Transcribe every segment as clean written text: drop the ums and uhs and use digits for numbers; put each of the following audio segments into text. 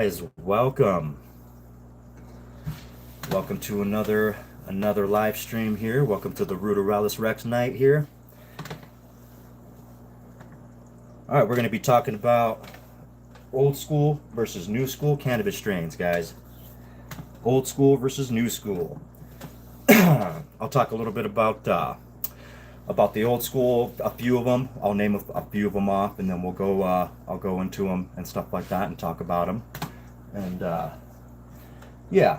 Guys, welcome to another live stream here. Welcome to the Ruderalis Rex night here. All right, we're going to be talking about old school versus new school cannabis strains, guys. Old school versus new school. I'll talk a little bit about the old school, a few of them. I'll name a few of them off, and then I'll go into them and stuff like that and talk about them. And yeah,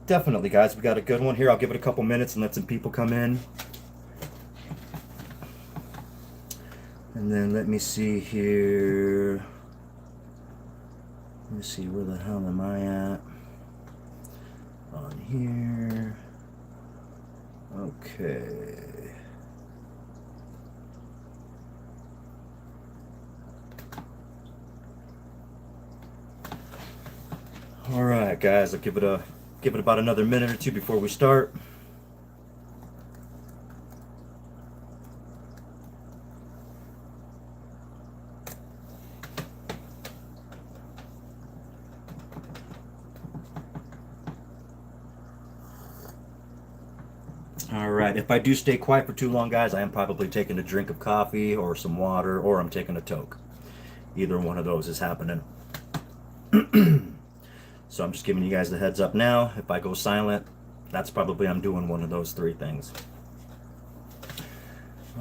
definitely, guys, we got a good one here. I'll give it a couple minutes and let some people come in. And then let me see here. Let me see, where the hell am I at? On here. Okay. All right, guys, I'll give it about another minute or two before we start. All right, if I do stay quiet for too long, guys, I am probably taking a drink of coffee or some water, or I'm taking a toke. Either one of those is happening. So I'm just giving you guys the heads up now. If I go silent, that's probably I'm doing one of those three things.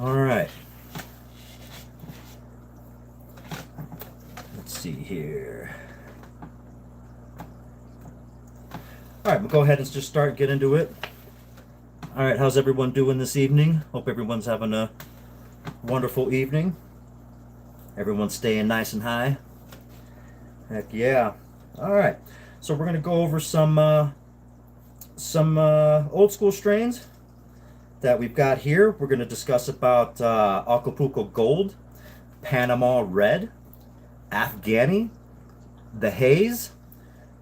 All right. Let's see here. All right, we'll go ahead and just get into it. All right, how's everyone doing this evening? Hope everyone's having a wonderful evening. Everyone's staying nice and high. Heck yeah. All right, so we're gonna go over some old school strains that we've got here. We're gonna discuss about Acapulco Gold, Panama Red, Afghani, the Haze,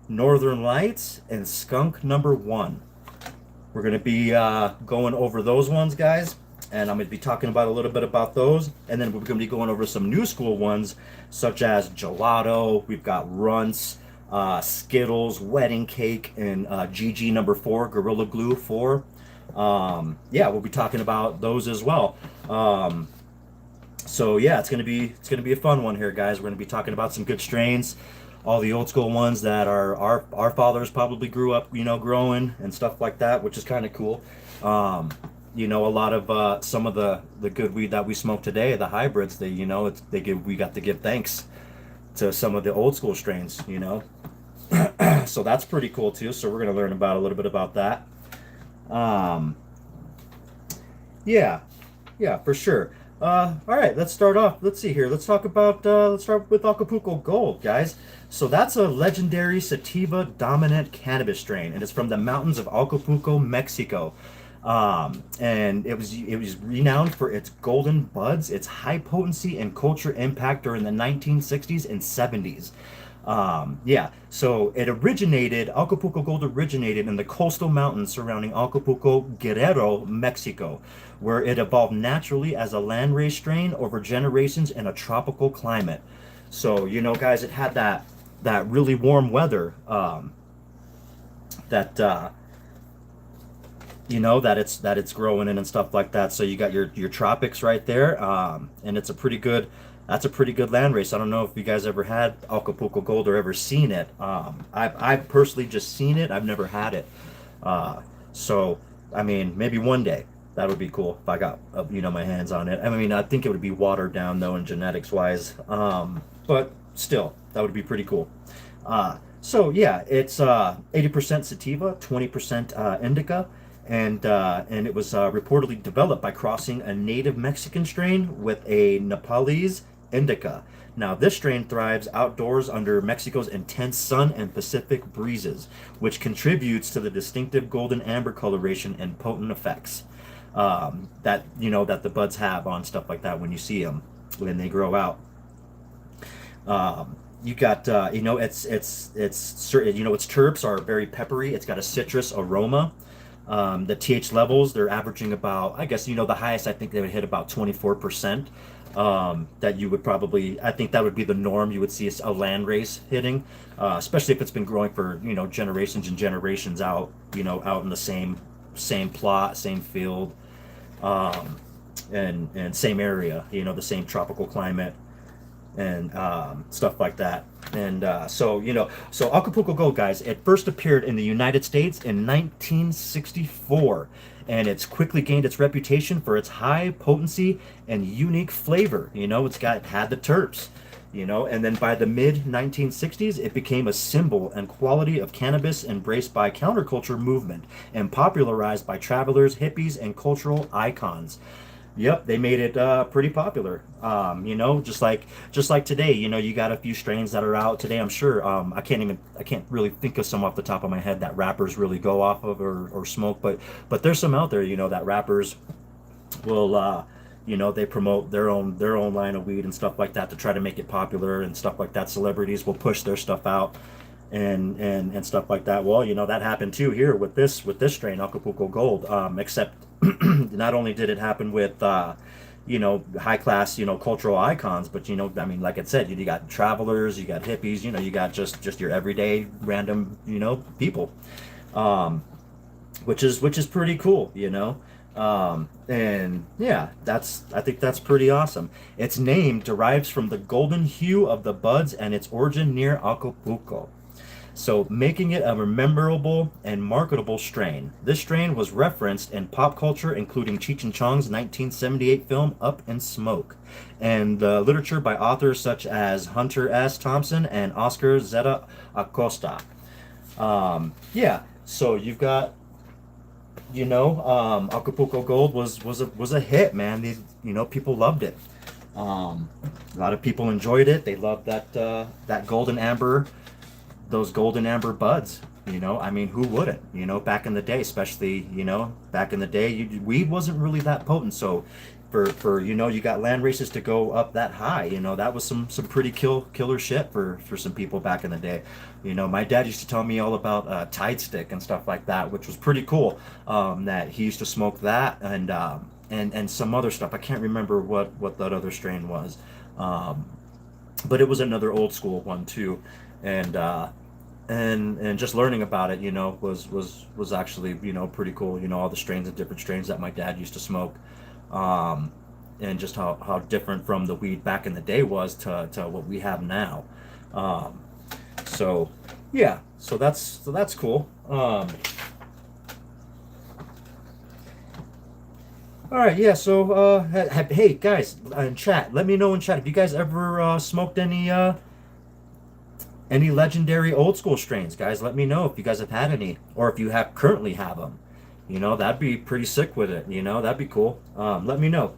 Northern Lights, and Skunk Number 1. We're going to be going over those ones, guys, and I'm going to be talking about a little bit about those, and then we're going to be going over some new school ones, such as Gelato. We've got Runts, Skittles, Wedding Cake, and GG Number 4, Gorilla Glue 4. Yeah, we'll be talking about those as well. So yeah, it's gonna be a fun one here, guys. We're gonna be talking about some good strains, all the old school ones that our fathers probably grew up, growing and stuff like that, which is kind of cool. A lot of some of the good weed that we smoke today, the hybrids, we got to give thanks to some of the old school strains, So that's pretty cool too. So we're gonna learn about a little bit about that. Yeah, for sure. All right, let's start off. Let's see here. Let's start with Acapulco Gold, guys. So that's a legendary sativa dominant cannabis strain, and it's from the mountains of Acapulco, Mexico. And it was renowned for its golden buds, its high potency and culture impact during the 1960s and 70s. Yeah, so Acapulco Gold originated in the coastal mountains surrounding Acapulco, Guerrero, Mexico, where it evolved naturally as a landrace strain over generations in a tropical climate. So, guys, it had that really warm weather, that that it's growing in and stuff like that. So you got your tropics right there, and it's a pretty good. That's a pretty good land race. I don't know if you guys ever had Acapulco Gold or ever seen it. I've personally just seen it. I've never had it. So I mean, maybe one day that would be cool if I got my hands on it. I mean, I think it would be watered down though, in genetics wise. But still, that would be pretty cool. So yeah, it's 80% sativa, 20% indica. And it was reportedly developed by crossing a native Mexican strain with a Nepalese indica. Now, this strain thrives outdoors under Mexico's intense sun and Pacific breezes, which contributes to the distinctive golden amber coloration and potent effects that the buds have on stuff like that when you see them when they grow out. You got its terps are very peppery. It's got a citrus aroma. The TH levels, they're averaging about, I guess, the highest I think they would hit about 24%. that you would probably, I think that would be the norm. You would see a land race hitting, especially if it's been growing for, generations and generations out, out in the same plot, same field, um, and same area, the same tropical climate and stuff like that. And so Acapulco Gold, guys, it first appeared in the United States in 1964, and it's quickly gained its reputation for its high potency and unique flavor. It had the terps. And then by the mid 1960s, it became a symbol and quality of cannabis embraced by counterculture movement and popularized by travelers, hippies, and cultural icons. Yep, they made it pretty popular. Just like today, you got a few strains that are out today. I'm sure. I can't really think of some off the top of my head that rappers really go off of or smoke, but there's some out there, that rappers will, they promote their own line of weed and stuff like that to try to make it popular and stuff like that. Celebrities will push their stuff out and stuff like that. Well, that happened too here with this strain, Acapulco Gold. Except not only did it happen with high class, cultural icons, but I mean, like I said, you got travelers, you got hippies, you got just your everyday random, people, which is pretty cool. And yeah, I think that's pretty awesome. Its name derives from the golden hue of the buds and its origin near Acapulco, so making it a memorable and marketable strain. This strain was referenced in pop culture, including Cheech and Chong's 1978 film Up in Smoke, and the literature by authors such as Hunter S. Thompson and Oscar Zeta Acosta. Yeah, so you've got, Acapulco Gold was a hit, man. People loved it. A lot of people enjoyed it. They loved that golden amber, those golden amber buds. I mean, who wouldn't? Back in the day, especially, back in the day, weed wasn't really that potent. So for you got land races to go up that high. That was some pretty killer shit for some people back in the day. My dad used to tell me all about Tide Stick and stuff like that, which was pretty cool. That he used to smoke that and some other stuff. I can't remember what that other strain was, but it was another old school one too. And just learning about it, was actually, pretty cool. All the strains and different strains that my dad used to smoke, and just how different from the weed back in the day was to what we have now. So yeah, so that's cool. All right, yeah. So hey guys in chat, let me know in chat if you guys ever smoked any legendary old school strains, guys. Let me know if you guys have had any, or if you have currently have them. That'd be pretty sick with it. That'd be cool. Let me know.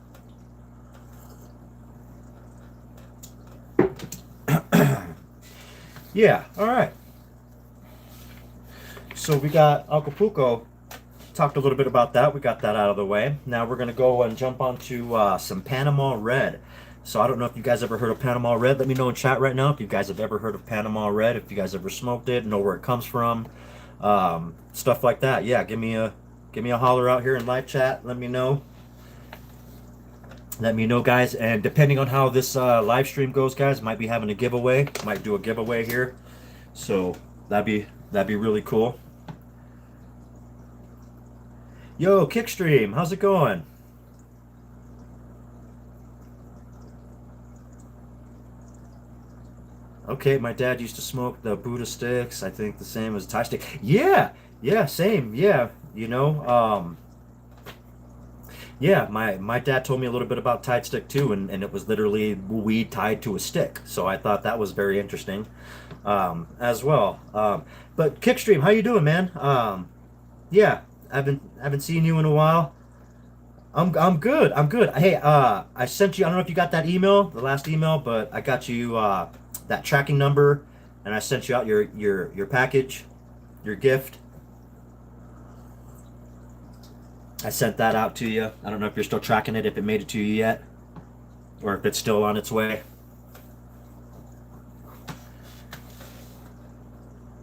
Yeah. All right. So we got Acapulco. Talked a little bit about that. We got that out of the way. Now we're gonna go and jump onto some Panama Red. So I don't know if you guys ever heard of Panama Red. Let me know in chat right now if you guys have ever heard of Panama Red, if you guys ever smoked it, know where it comes from, stuff like that. Yeah, give me a holler out here in live chat. Let me know. Let me know, guys. And depending on how this live stream goes, guys, might be having a giveaway. Might do a giveaway here. So that'd be really cool. Yo, Kickstream, how's it going? Okay, my dad used to smoke the Buddha sticks. I think the same as Thai stick. Yeah, yeah, same. Yeah, yeah. My dad told me a little bit about Tide stick too, and it was literally weed tied to a stick. So I thought that was very interesting, as well. But Kickstream, how you doing, man? Yeah, I haven't seen you in a while. I'm good. I'm good. Hey, I sent you. I don't know if you got that email, the last email, but I got you that tracking number, and I sent you out your package, your gift. I sent that out to you. I don't know if you're still tracking it, if it made it to you yet, or if it's still on its way.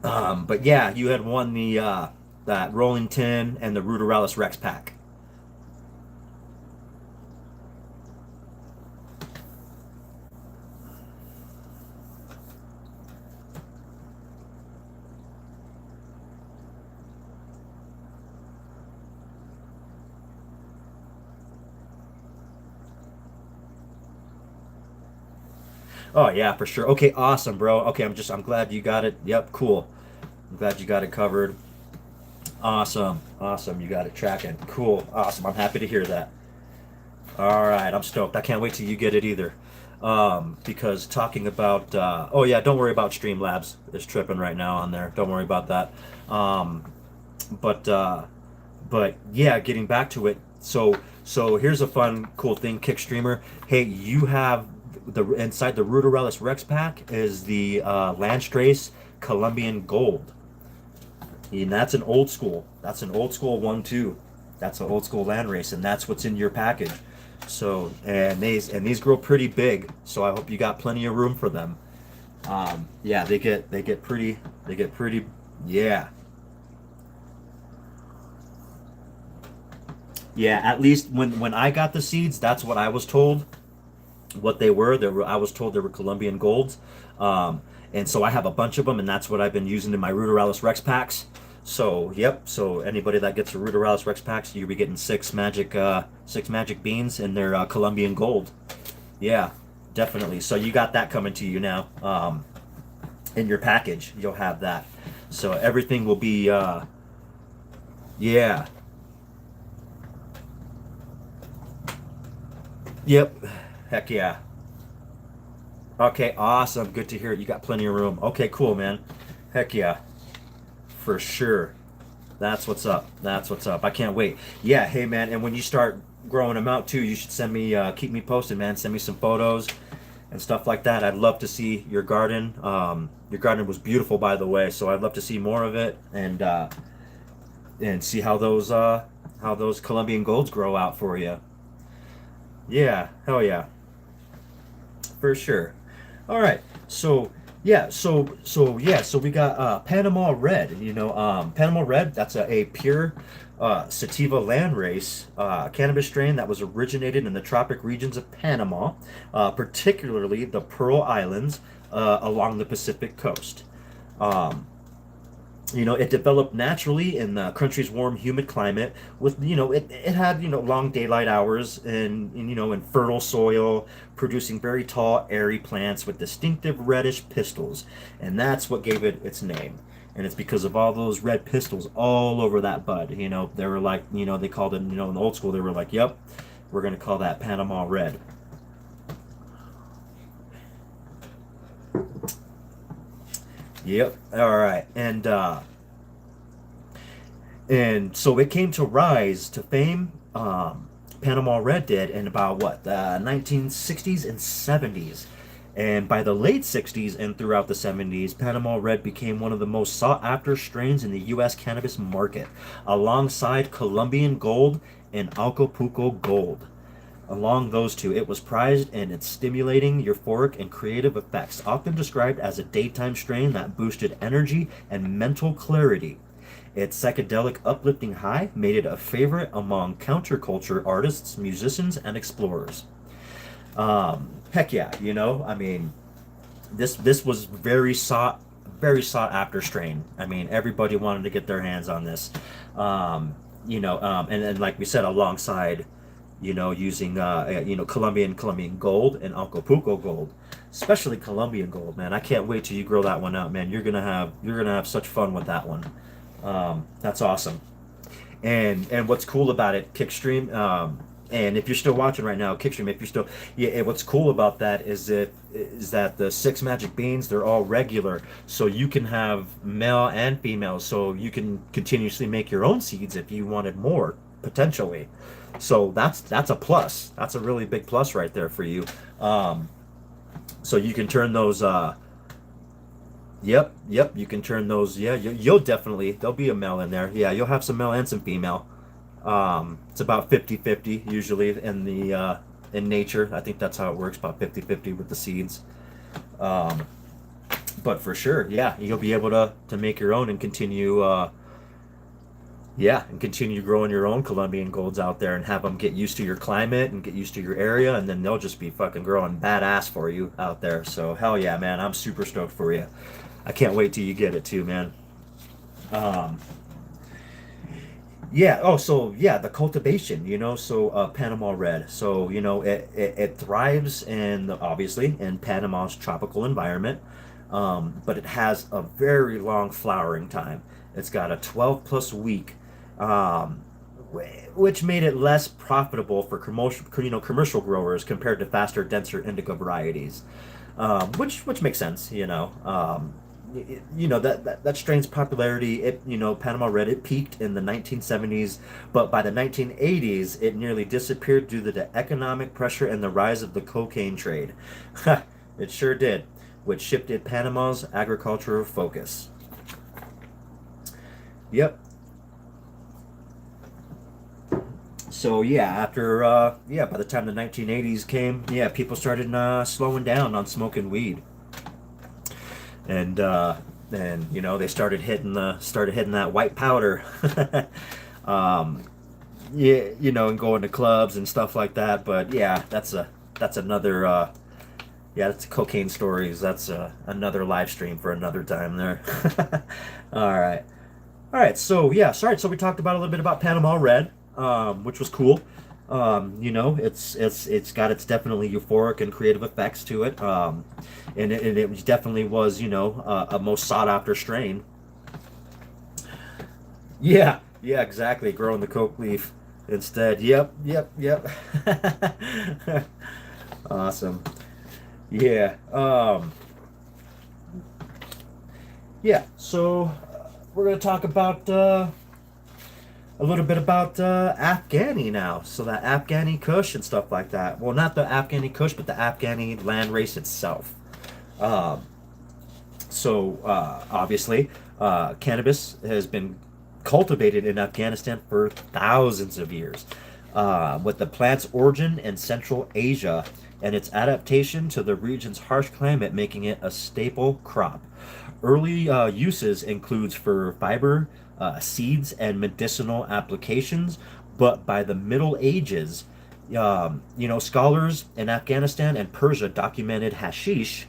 But yeah, you had won the that Rolling Tin and the Ruderalis Rex pack. Oh yeah, for sure. Okay, awesome, bro. Okay, I'm glad you got it. Yep, cool. I'm glad you got it covered. Awesome, awesome. You got it tracking. Cool, awesome. I'm happy to hear that. All right, I'm stoked. I can't wait till you get it either. Because talking about, oh yeah, don't worry about Streamlabs. It's tripping right now on there. Don't worry about that. Um, but yeah, getting back to it. So here's a fun, cool thing, Kick Streamer. Hey, you have the inside the Ruderalis Rex pack is the Landstrace Colombian Gold. And that's an old school. That's an old school 1-2. That's an old school land race, and that's what's in your package. So and these grow pretty big. So I hope you got plenty of room for them. Yeah, they get pretty. Yeah, yeah. At least when I got the seeds, that's what I was told. What they were. I was told they were Colombian golds, and so I have a bunch of them, and that's what I've been using in my Ruderalis Rex packs. So yep. So anybody that gets a Ruderalis Rex packs, you'll be getting six magic beans in their Colombian gold. Yeah, definitely. So you got that coming to you now. In your package, you'll have that. So everything will be. Yeah. Yep. Heck yeah. Okay, awesome. Good to hear it. You got plenty of room. Okay, cool, man. Heck yeah. For sure. That's what's up. That's what's up. I can't wait. Yeah, hey man, and when you start growing them out too, you should send me keep me posted, man. Send me some photos and stuff like that. I'd love to see your garden. Your garden was beautiful, by the way, so I'd love to see more of it and see how those Colombian golds grow out for you. Yeah, hell yeah. For sure. All right. So yeah, so we got Panama Red. Panama Red. That's a pure sativa landrace cannabis strain that was originated in the tropic regions of Panama, particularly the Pearl Islands along the Pacific coast. Um, it developed naturally in the country's warm, humid climate. With it had long daylight hours and in fertile soil, producing very tall, airy plants with distinctive reddish pistils, and that's what gave it its name. And it's because of all those red pistils all over that bud. They were like, they called it, in the old school, they were like, "Yep, we're gonna call that Panama Red." Yep. All right. And so it came to rise to fame. Panama Red did in about what the 1960s and 70s, and by the late 60s and throughout the 70s, Panama Red became one of the most sought after strains in the U.S. cannabis market, alongside Colombian Gold and Acapulco Gold. Along those two, it was prized in its stimulating, euphoric, and creative effects, often described as a daytime strain that boosted energy and mental clarity. Its psychedelic, uplifting high made it a favorite among counterculture artists, musicians, and explorers. Heck yeah, I mean, this was very sought after strain. I mean, everybody wanted to get their hands on this. And like we said, alongside using Colombian gold and Acapulco gold, especially Colombian gold, man. I can't wait till you grow that one out, man. You're gonna have such fun with that one. That's awesome. And what's cool about it, Kickstream, and if you're still watching right now, Kickstream, if you're still, yeah, and what's cool about that is that the six magic beans, they're all regular, so you can have male and female, so you can continuously make your own seeds if you wanted more potentially. So that's a plus. That's a really big plus right there for you. So you can turn those. Yep. You can turn those. Yeah, you'll definitely. There'll be a male in there. Yeah, you'll have some male and some female. It's about 50-50 usually in nature. I think that's how it works. About 50-50 with the seeds. Um, but for sure, yeah, you'll be able to make your own and continue. Yeah, and continue growing your own Colombian golds out there and have them get used to your climate and get used to your area, and then they'll just be fucking growing badass for you out there. So hell yeah, man, I'm super stoked for you. I can't wait till you get it too, man. Um, Yeah. Oh, so yeah, the cultivation, so Panama Red. So, it thrives obviously in Panama's tropical environment, but it has a very long flowering time. It's got a 12 plus week, um, which made it less profitable for commercial growers compared to faster, denser indica varieties, which makes sense. That strain's popularity, Panama Red, it peaked in the 1970s, but by the 1980s it nearly disappeared due to the economic pressure and the rise of the cocaine trade. It sure did, which shifted Panama's agricultural focus. Yep. So yeah, by the time the 1980s came, yeah, people started slowing down on smoking weed, and they started hitting that white powder. um, yeah, and going to clubs and stuff like that. But yeah, that's another that's cocaine stories. That's another live stream for another time there. All right. All right, so yeah, sorry. So we talked about a little bit about Panama Red, which was cool. It's got its definitely euphoric and creative effects to it, and it definitely was a most sought after strain. Yeah, yeah, exactly. Growing the coke leaf instead. Yep, yep, yep. Awesome. Yeah. Yeah. So we're gonna talk about a little bit about Afghani now. So that Afghani Kush and stuff like that. Well, not the Afghani Kush, but the Afghani land race itself. Um, obviously, cannabis has been cultivated in Afghanistan for thousands of years, with the plant's origin in Central Asia and its adaptation to the region's harsh climate making it a staple crop. Early uses includes for fiber, seeds, and medicinal applications, but by the Middle Ages, scholars in Afghanistan and Persia documented hashish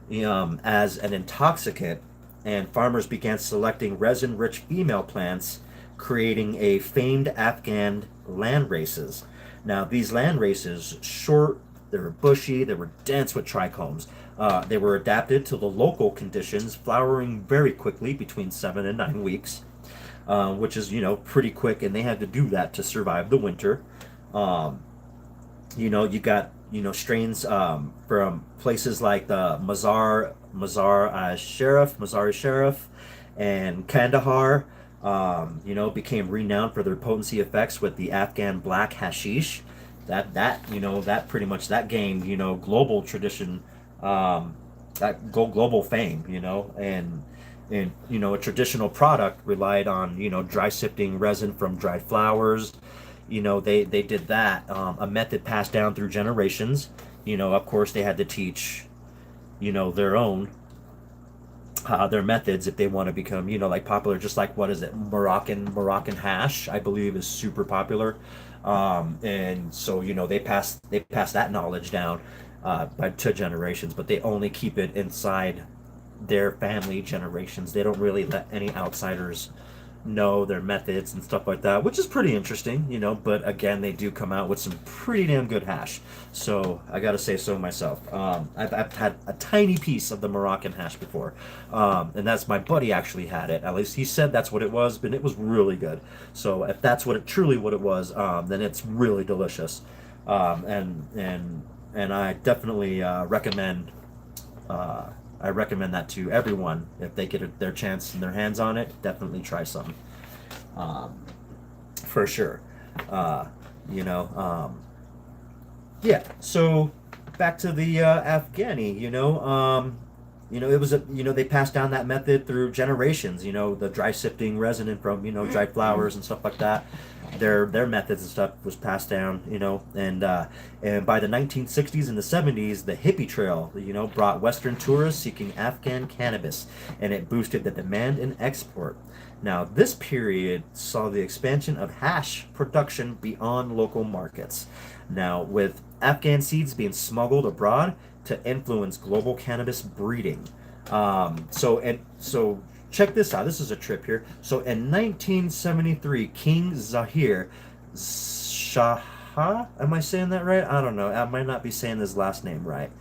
as an intoxicant, and farmers began selecting resin-rich female plants, creating a famed Afghan land races. Now, these land races, short, they were bushy, they were dense with trichomes. They were adapted to the local conditions, flowering very quickly between 7 and 9 weeks, which is pretty quick, and they had to do that to survive the winter. Um, you got strains from places like the Mazar-i-Sharif, and Kandahar. Became renowned for their potency effects with the Afghan black hashish. That pretty much that gained global tradition, global fame. And a traditional product relied on dry sifting resin from dried flowers. They did that, a method passed down through generations. Of course they had to teach their own their methods if they want to become like popular, just like, what is it, Moroccan hash, I believe, is super popular. And so they pass that knowledge down to generations, but they only keep it inside their family generations. They don't really let any outsiders know their methods and stuff like that, which is pretty interesting. But again, they do come out with some pretty damn good hash. So I gotta say so myself. I've had a tiny piece of the Moroccan hash before, and that's my buddy actually had it. At least he said that's what it was, but it was really good. So if that's what it was, then it's really delicious. And I definitely recommend. I recommend that to everyone if they get their chance and their hands on it. Definitely try some, um, for sure. Uh, you know, yeah. So back to the Afghani. It was they passed down that method through generations. The dry sifting resin from dried flowers and stuff like that. Their methods and stuff was passed down. And by the 1960s and the 70s, the hippie trail brought Western tourists seeking Afghan cannabis, and it boosted the demand and export. Now, this period saw the expansion of hash production beyond local markets. Now, with Afghan seeds being smuggled abroad to influence global cannabis breeding. So check this out. This is a trip here. So in 1973, King Zahir Shah, am I saying that right? I don't know. I might not be saying his last name right.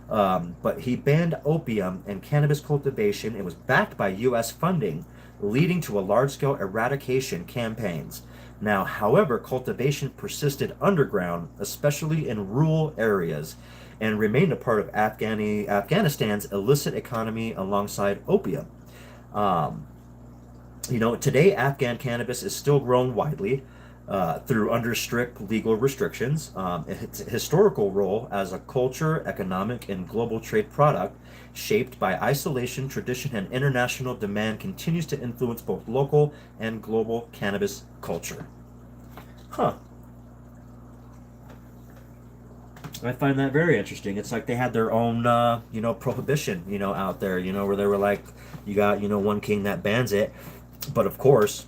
But he banned opium and cannabis cultivation. It was backed by U.S. funding, leading to a large-scale eradication campaigns. Now, however, cultivation persisted underground, especially in rural areas, and remained a part of Afghanistan's illicit economy alongside opium. Um, Today Afghan cannabis is still grown widely through under strict legal restrictions. Its historical role as a culture, economic, and global trade product shaped by isolation, tradition, and international demand continues to influence both local and global cannabis culture. Huh. I find that very interesting. It's like they had their own, prohibition, out there, where they were like, you got, one king that bans it. But of course,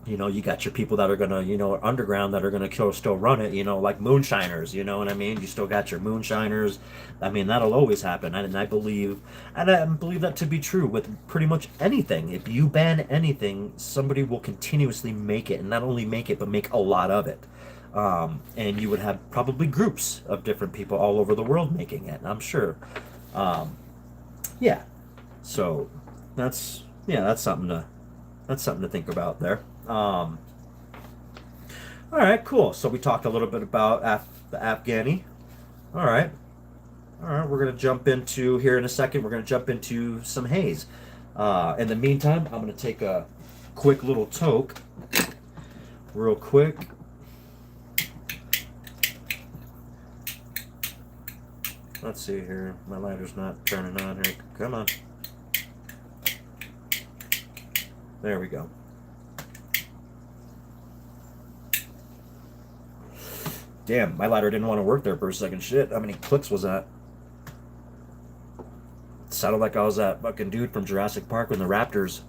you got your people that are gonna, underground that are gonna still run it, like moonshiners, you know what I mean? You still got your moonshiners. I mean, that'll always happen. And I believe that to be true with pretty much anything. If you ban anything, somebody will continuously make it, and not only make it, but make a lot of it. And you would have probably groups of different people all over the world making it, I'm sure. Yeah. So that's something to think about there. All right, cool. So we talked a little bit about the Afghani. All right. All right, we're going to jump into here in a second. We're going to jump into some haze. In the meantime, I'm going to take a quick little toke real quick. Let's see here. My lighter's not turning on here. Come on. There we go. Damn, my lighter didn't want to work there for a second. Shit, how many clicks was that? It sounded like I was that fucking dude from Jurassic Park when the raptors.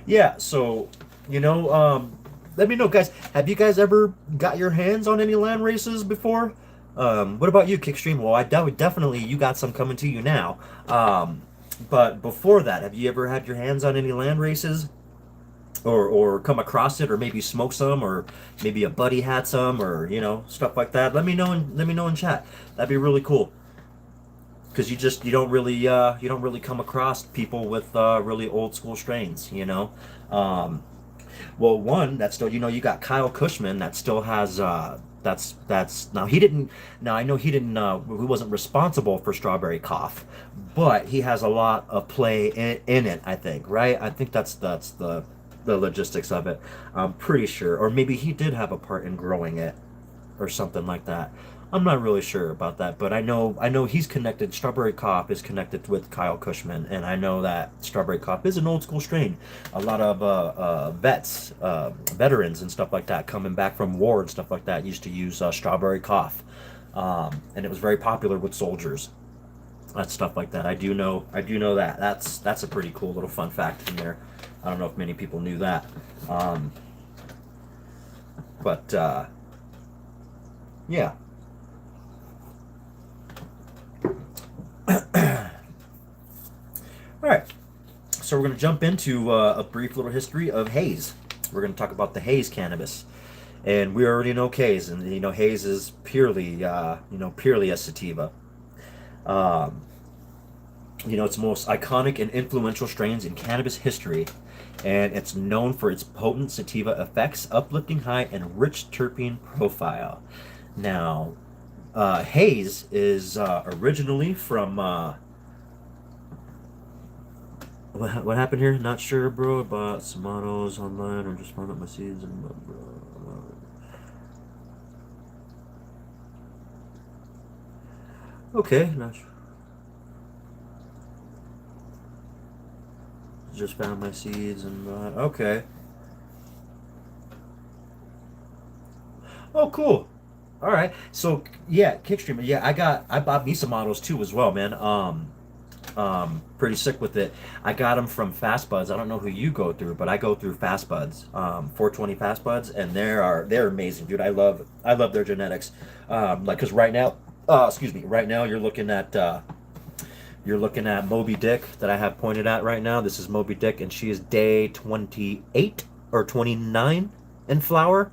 Yeah, so, let me know, guys. Have you guys ever got your hands on any land races before? What about you, Kickstream? Well, definitely you got some coming to you now. But before that, have you ever had your hands on any land races? Or come across it, or maybe smoke some, or maybe a buddy had some, or stuff like that. Let me know in chat. That'd be really cool. Because you don't really come across people with really old school strains, Well, one that's still, you got Kyle Cushman that still has that's now he didn't now I know he didn't he wasn't responsible for Strawberry Cough, but he has a lot of play in it, I think, right? I think that's the logistics of it. I'm pretty sure, or maybe he did have a part in growing it or something like that. I'm not really sure about that, but I know he's connected. Strawberry Cough is connected with Kyle Cushman, and I know that Strawberry Cough is an old school strain. A lot of veterans and stuff like that coming back from war and stuff like that used to use Strawberry Cough, and it was very popular with soldiers. That stuff like that. I do know that. That's a pretty cool little fun fact in there. I don't know if many people knew that, but yeah. All right, so we're going to jump into a brief little history of haze. We're going to talk about the haze cannabis, and we already know haze, and haze is purely a sativa. It's the most iconic and influential strains in cannabis history, and it's known for its potent sativa effects, uplifting high, and rich terpene profile. Now, haze is originally from. What happened here? Not sure, bro. I bought some autos online or just found out my seeds and okay, not sure. Just found my seeds and okay. Oh, cool. All right. So yeah, Kickstream. Yeah, I bought me some models too as well, man. Pretty sick with it. I got them from Fast Buds. I don't know who you go through, but I go through Fast Buds, 420 Fast Buds, and they're amazing, dude. I love their genetics. Like, cause right now, excuse me, right now you're looking at Moby Dick that I have pointed at right now. This is Moby Dick, and she is day 28 or 29 in flower.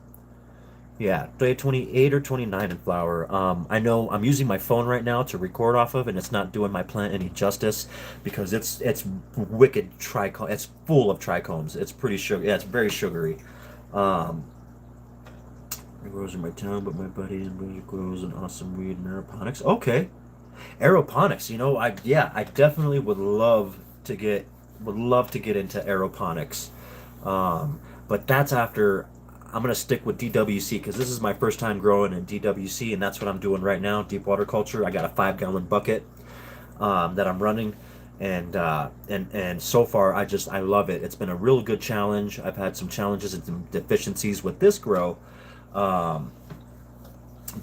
Yeah, day 28 or 29 in flower. I know I'm using my phone right now to record off of, and it's not doing my plant any justice because it's wicked trichome. It's full of trichomes. It's pretty sugar. Yeah, it's very sugary. Um, it grows in my town, but my buddy grows an awesome weed in aeroponics. Okay, aeroponics. I definitely would love to get into aeroponics. But that's after I'm gonna stick with DWC because this is my first time growing in DWC, and that's what I'm doing right now. Deep water culture. I got a 5-gallon bucket that I'm running, and so far I love it. It's been a real good challenge. I've had some challenges and some deficiencies with this grow, um,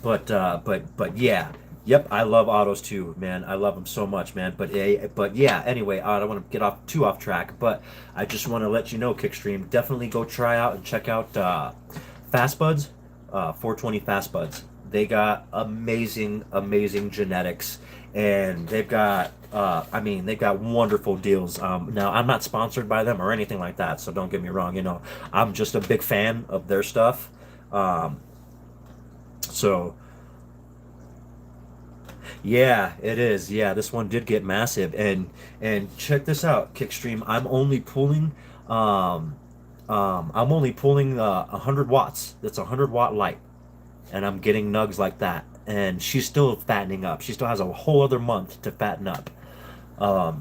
but yeah, yep, I love autos too, man. I love them so much, man. But yeah. Anyway, I don't want to get off track, but I just want to let you know, Kickstream, definitely go try out and check out Fast Buds, 420 Fast Buds. They got amazing genetics, and they've got wonderful deals. Now I'm not sponsored by them or anything like that, so don't get me wrong. I'm just a big fan of their stuff. Um, so. Yeah, it is. Yeah, this one did get massive, and check this out, Kickstream. I'm only pulling 100 watts. That's a 100 watt light, and I'm getting nugs like that. And she's still fattening up. She still has a whole other month to fatten up.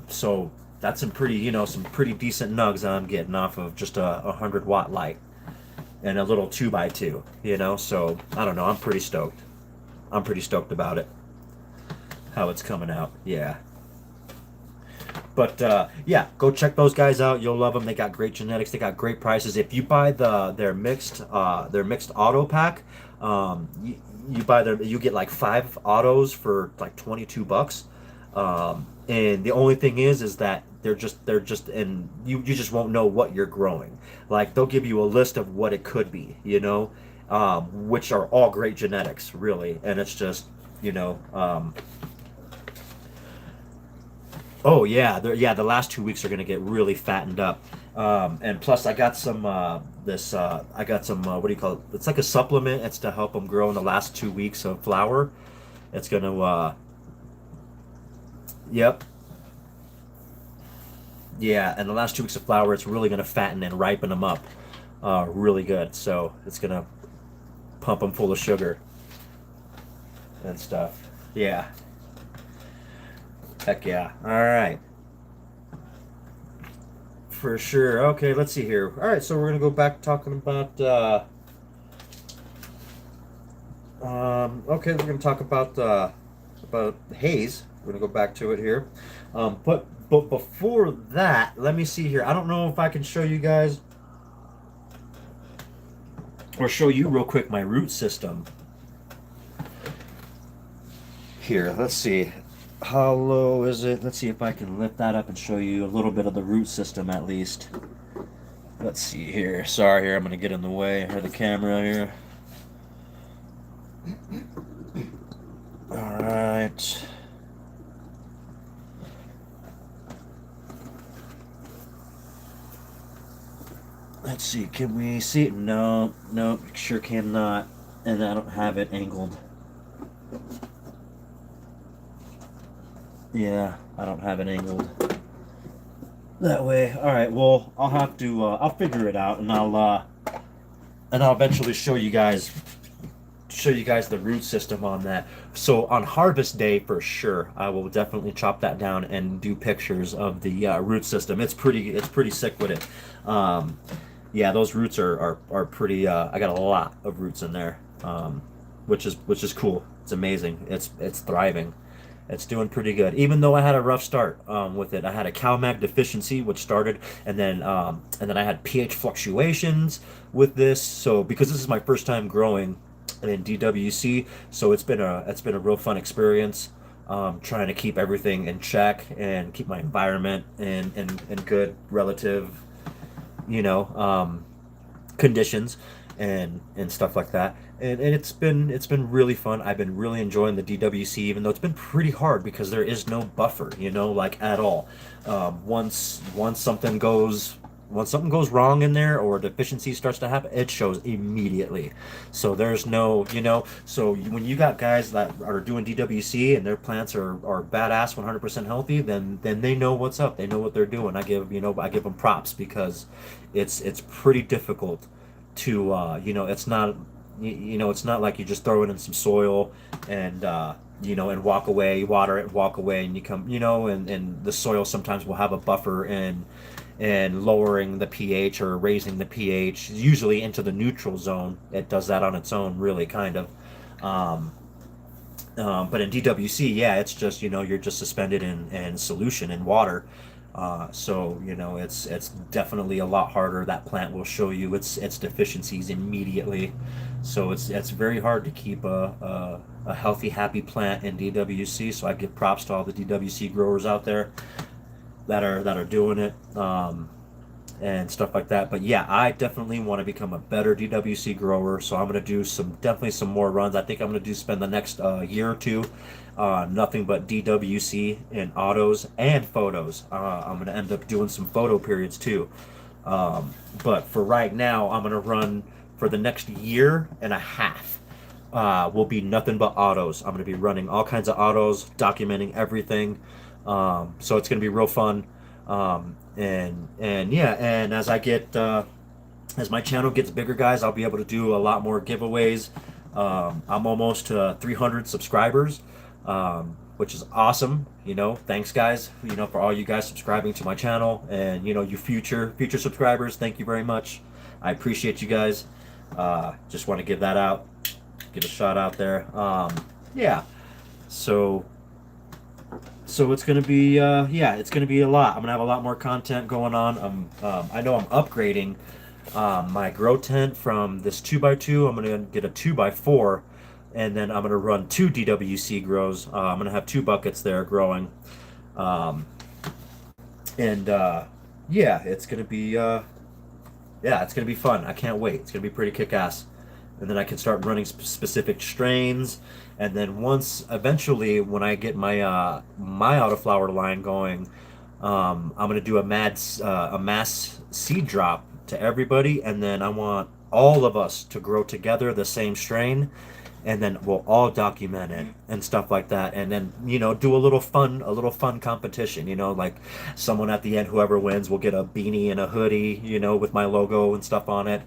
So that's some pretty decent nugs that I'm getting off of just a 100 watt light and a little 2x2. So I don't know. I'm pretty stoked. I'm pretty stoked about it. How it's coming out. Yeah. But yeah, go check those guys out. You'll love them. They got great genetics. They got great prices. If you buy their mixed auto pack, you get like 5 autos for like $22. And the only thing is that they're just and you just won't know what you're growing. Like they'll give you a list of what it could be, which are all great genetics, really. And it's just, you know, um, Oh yeah, the last 2 weeks are gonna get really fattened up, and plus I got some I got some what do you call it? It's like a supplement. It's to help them grow in the last 2 weeks of flower. It's gonna yep, yeah, and the last 2 weeks of flower, it's really gonna fatten and ripen them up, really good. So it's gonna pump them full of sugar and stuff. Yeah, heck yeah. All right. For sure. Okay, let's see here. All right, so we're gonna go back talking about. Okay, we're gonna talk about haze. We're gonna go back to it here. But before that, let me see here. I don't know if I can show you guys or show you real quick my root system. Here, let's see. How low is it? Let's see if I can lift that up and show you a little bit of the root system at least. Let's see here. Sorry here, I'm gonna get in the way of the camera here. Alright. Let's see, can we see it? No, no, sure cannot. And I don't have it angled. Yeah, I don't have it angled that way. All right, well, I'll have to I'll figure it out, and I'll eventually show you guys the root system on that. So on harvest day, for sure, I will definitely chop that down and do pictures of the root system. It's pretty sick with it. Yeah, those roots are pretty. I got a lot of roots in there, which is cool. It's amazing. It's thriving. It's doing pretty good, even though I had a rough start with it. I had a CalMag deficiency, which started, and then I had pH fluctuations with this. So because this is my first time growing in DWC, so it's been a real fun experience. trying to keep everything in check and keep my environment in good relative, you know, conditions and stuff like that. And it's been really fun. I've been really enjoying the DWC, even though it's been pretty hard because there is no buffer, like at all. Once something goes wrong in there or a deficiency starts to happen, it shows immediately. So there's no, so when you got guys that are doing DWC and their plants are badass 100% healthy, then they know what's up. They know what they're doing. I give them props because it's pretty difficult to it's not like you just throw it in some soil and and walk away, water it, walk away, and you come, and the soil sometimes will have a buffer and lowering the pH or raising the pH, usually into the neutral zone. It does that on its own, really, kind of. Um, but in DWC, yeah, it's just you're just suspended in solution in water. So it's definitely a lot harder. That plant will show you its deficiencies immediately. So it's very hard to keep a healthy, happy plant in DWC. So I give props to all the DWC growers out there that are doing it, and stuff like that. But yeah, I definitely want to become a better DWC grower. So I'm gonna do definitely some more runs. I think I'm gonna spend the next year or two, nothing but DWC in autos and photos. I'm gonna end up doing some photo periods too. But for right now, I'm gonna run for the next year and a half. Will be nothing but autos. I'm gonna be running all kinds of autos, documenting everything. So it's gonna be real fun. And yeah, and as my channel gets bigger, guys, I'll be able to do a lot more giveaways. I'm almost to 300 subscribers, which is awesome. Thanks, guys. For all you guys subscribing to my channel, and you future subscribers. Thank you very much. I appreciate you guys. Just want to give that out, give a shout out there. Yeah. So it's gonna be it's gonna be a lot. I'm gonna have a lot more content going on. I know I'm upgrading my grow tent from this 2x2. I'm gonna get a 2x4, and then I'm gonna run two DWC grows. I'm gonna have two buckets there growing, um, and yeah, it's gonna be fun. I can't wait. It's gonna be pretty kick-ass. And then I can start running specific strains. And then once, eventually, when I get my autoflower line going, I'm gonna do a mass seed drop to everybody, and then I want all of us to grow together the same strain, and then we'll all document it and stuff like that, and then do a little fun competition. Like someone at the end, whoever wins will get a beanie and a hoodie, with my logo and stuff on it,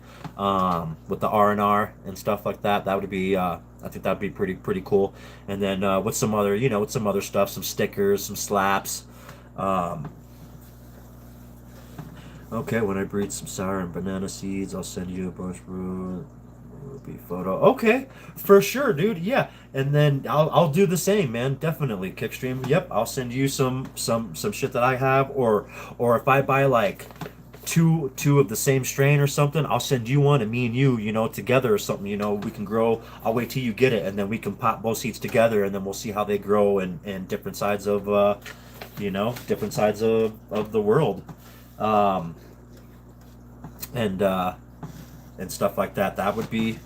with the R&R and stuff like that. That would be I think that'd be pretty cool. And then with some other stuff, some stickers, some slaps. um, Okay, when I breed some sour and banana seeds, I'll send you a bunch of ruby photo. Okay, for sure, dude. Yeah, and then I'll do the same, man. Definitely, Kickstream. Yep, I'll send you some shit that I have, or if I buy like two of the same strain or something, I'll send you one, and me and you, together or something. We can grow. I'll wait till you get it, and then we can pop both seeds together, and then we'll see how they grow in different sides of different sides of the world. um, and stuff like that. That would be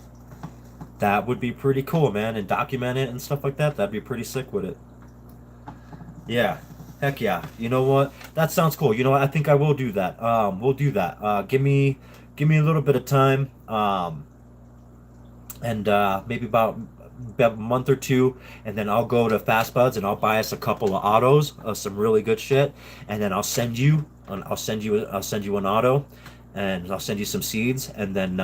pretty cool, man. And document it and stuff like that. That'd be pretty sick with it. Yeah, heck yeah. You know what? That sounds cool. You know what? I think I will do that. We'll do that. Give me a little bit of time. And maybe about a month or two, and then I'll go to Fast Buds and I'll buy us a couple of autos, some really good shit, and then I'll send you an auto, and I'll send you some seeds, and then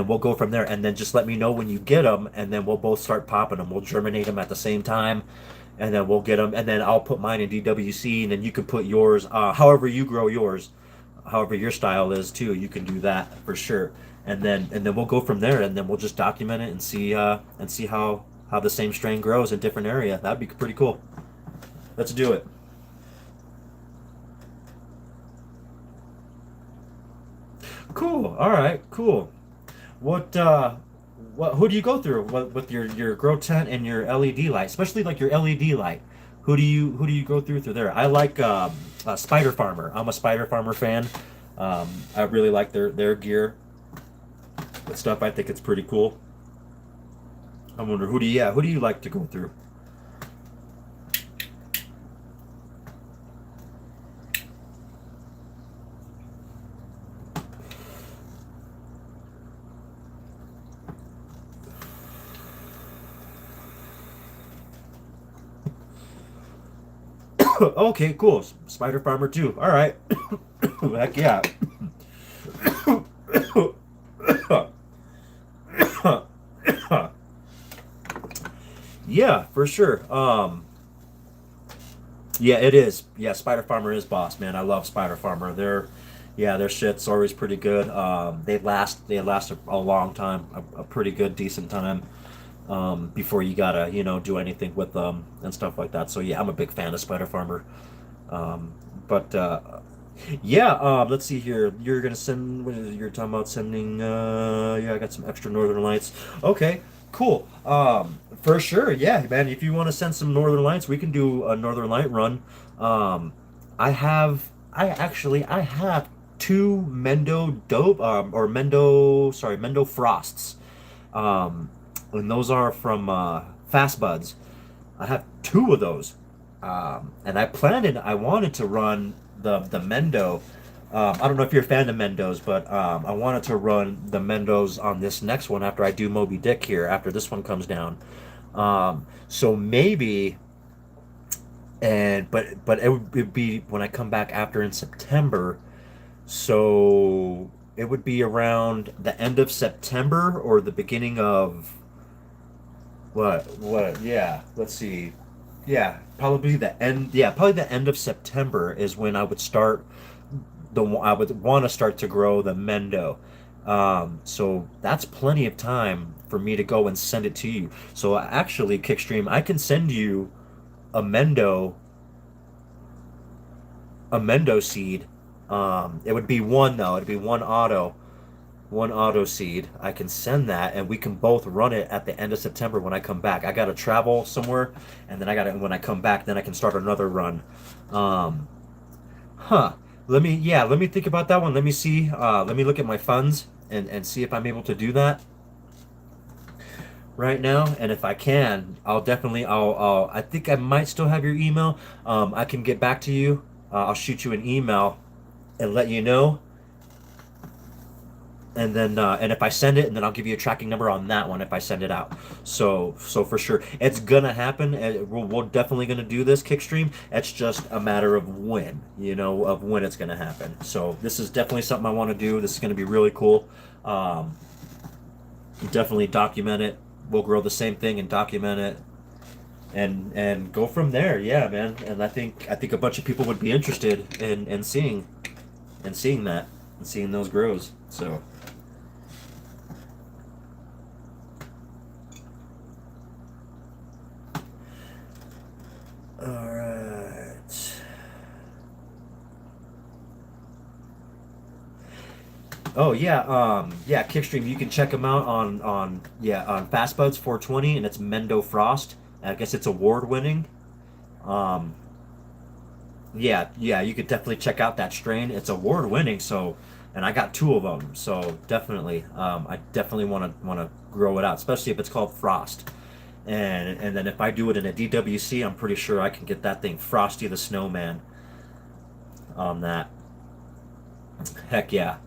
we'll go from there. And then just let me know when you get them, and then we'll both start popping them. We'll germinate them at the same time, and then we'll get them, and then I'll put mine in DWC, and then you can put yours, however you grow yours, however your style is too. You can do that for sure, and then we'll go from there, and then we'll just document it and see how the same strain grows in different area. That'd be pretty cool. Let's do it. Cool. All right. Cool. What who do you go through with your grow tent and your LED light, especially like your LED light? who do you go through there? I like Spider Farmer. I'm a Spider Farmer fan. I really like their gear and stuff. I think it's pretty cool. I wonder who do you like to go through? Okay, cool. Spider Farmer too. All right. Heck yeah. Yeah, for sure. Yeah, it is. Yeah, Spider Farmer is boss, man. I love Spider Farmer. Their shit's always pretty good. They last a long time, a pretty good, decent time. Before you gotta, do anything with them and stuff like that. So yeah, I'm a big fan of Spider Farmer. But yeah, let's see here. You're gonna send. What is it? You're talking about sending. Yeah, I got some extra Northern Lights. Okay, cool. For sure. Yeah, man. If you want to send some Northern Lights, we can do a Northern Light run. Um, I have two Mendo dope, or Mendo Frosts. Um, and those are from Fast Buds. I have two of those, and I wanted to run the Mendo. I don't know if you're a fan of Mendos, but I wanted to run the Mendos on this next one after I do Moby Dick here, after this one comes down. So maybe, but it would be when I come back after in September. So it would be around the end of September or the beginning of what? Yeah, let's see. Yeah, probably the end of September is when I would want to start to grow the Mendo. So that's plenty of time for me to go and send it to you. So actually, Kickstream, I can send you a Mendo a Mendo seed. It would be one though. It'd be one auto seed. I can send that, and we can both run it at the end of September when I come back. I gotta travel somewhere, and then when I come back, then I can start another run. Um, huh. Let me think about that one. Let me see. Let me look at my funds and see if I'm able to do that right now. And if I can, I think I might still have your email. I can get back to you. I'll shoot you an email and let you know. And then and if I send it, and then I'll give you a tracking number on that one if I send it out. So for sure it's gonna happen. We're definitely gonna do this Kickstream. It's just a matter of when it's gonna happen. So this is definitely something I want to do. This is gonna be really cool. um, Definitely document it. We'll grow the same thing and document it, and go from there. Yeah, man. And I think a bunch of people would be interested in seeing that, and seeing those grows. So all right. Oh yeah, yeah, Kickstream. You can check them out on Fastbuds 420, and it's Mendo Frost. I guess it's award winning. Um, yeah, you could definitely check out that strain. It's award winning. So, and I got two of them. So definitely, I definitely want to grow it out, especially if it's called Frost. And then if I do it in a DWC, I'm pretty sure I can get that thing Frosty the Snowman on that. Heck yeah.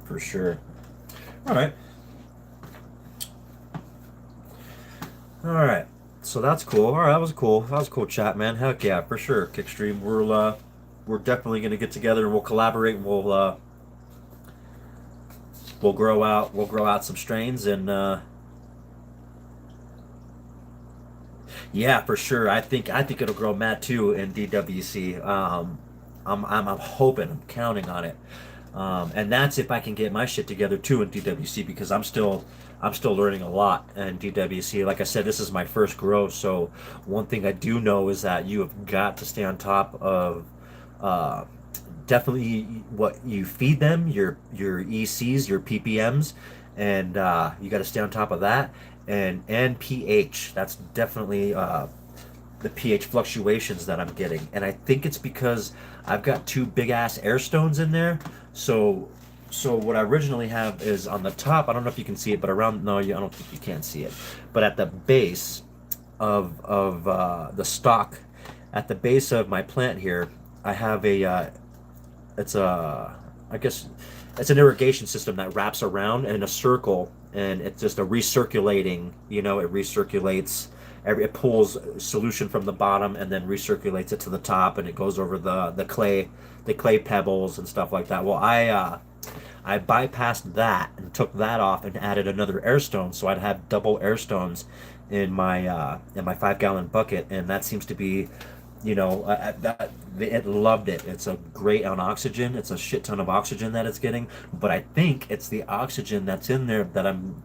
For sure. All right. All right. So that's cool. All right, that was cool. That was a cool chat, man. Heck yeah, for sure. Kickstream. We're definitely gonna get together and we'll collaborate. And we'll grow out some strains, and yeah, for sure. I think it'll grow mad too in DWC. I'm hoping, I'm counting on it. And that's if I can get my shit together too in DWC, because I'm still learning a lot in DWC. Like I said, this is my first grow, so one thing I do know is that you have got to stay on top of uh, definitely what you feed them, your ECs, your ppms, and you got to stay on top of that, and pH. That's definitely the pH fluctuations that I'm getting, and I think it's because I've got two big ass air stones in there. So what I originally have is on the top. I don't know if you can see it, but around, no, I don't think you can see it. But at the base of the stalk, at the base of my plant here, I have it's a, I guess it's an irrigation system that wraps around in a circle, and it's just a recirculating. It recirculates. It pulls solution from the bottom and then recirculates it to the top, and it goes over the clay pebbles and stuff like that. Well, I bypassed that and took that off and added another air stone, so I'd have double air stones in my 5 gallon bucket, and that seems to be, that it loved it. It's a great on oxygen. It's a shit ton of oxygen that it's getting, but I think it's the oxygen that's in there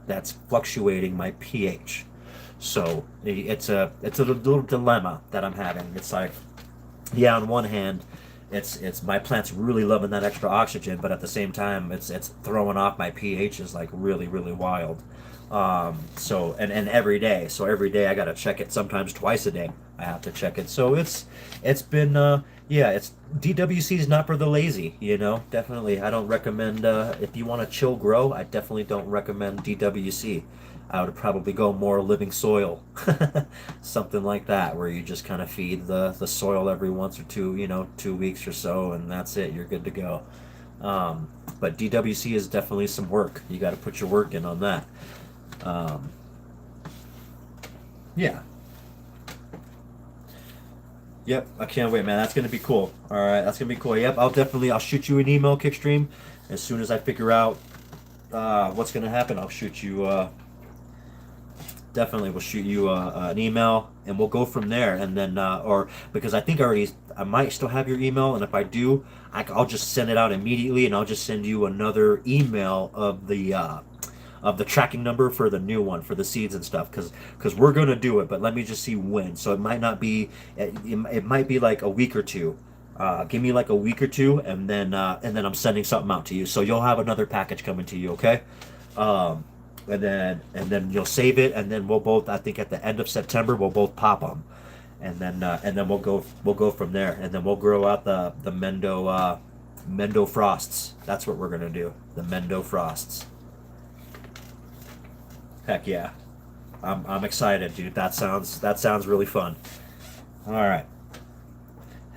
that's fluctuating my pH. So it's a little dilemma that I'm having. It's like, yeah, on one hand, it's my plant's really loving that extra oxygen, but at the same time, it's throwing off my pH is like really really wild. So and every day I gotta check it. Sometimes twice a day I have to check it. So it's been yeah, it's DWC is not for the lazy. Definitely I don't recommend if you want to chill grow. I definitely don't recommend DWC. I would probably go more living soil, something like that, where you just kind of feed the soil every once or two, 2 weeks or so, and that's it. You're good to go. But DWC is definitely some work. You got to put your work in on that. Um, yeah. Yep. I can't wait, man. That's gonna be cool. All right, that's gonna be cool. Yep. I'll shoot you an email, Kickstream, as soon as I figure out what's gonna happen. I'll shoot you. Definitely we'll shoot you an email, and we'll go from there, and then or because I might still have your email, and if I do, I'll just send it out immediately, and I'll just send you another email of the tracking number for the new one for the seeds and stuff, because we're gonna do it, but let me just see when. So it might not be, it might be like a week or two. Give me like a week or two, and then I'm sending something out to you, so you'll have another package coming to you, okay? um, and then you'll save it, and then we'll both, I think at the end of September, we'll both pop them, and then we'll go from there, and then we'll grow out the Mendo Frosts. That's what we're gonna do, the Mendo Frosts. Heck yeah, I'm excited, dude. That sounds really fun. All right,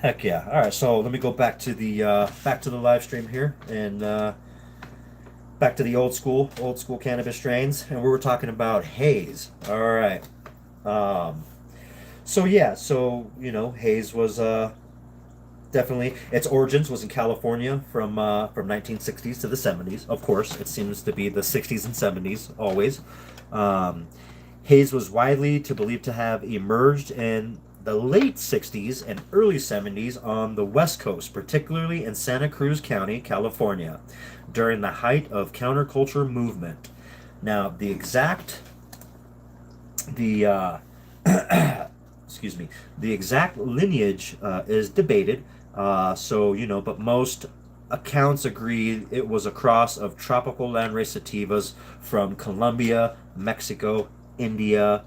heck yeah. All right, so let me go back to the live stream here, and back to the old school cannabis strains, and we were talking about haze. All right. Um, so yeah, haze was definitely, its origins was in California from 1960s to the 70s. Of course, it seems to be the 60s and 70s always. Um, haze was widely to believed to have emerged in the late 60s and early 70s on the West Coast, particularly in Santa Cruz County, California, during the height of counterculture movement. Now, the excuse me, the exact lineage is debated. But most accounts agree it was a cross of tropical landrace sativas from Colombia, Mexico, India,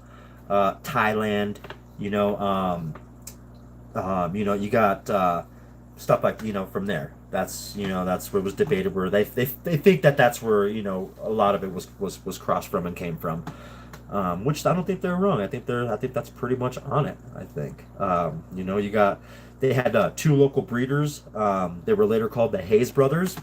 Thailand. You know, you got stuff like, from there. That's where it was debated. Where they think that's where a lot of it was crossed from and came from. Which I don't think they're wrong. I think that's pretty much on it. I think. They had two local breeders. They were later called the Hayes brothers.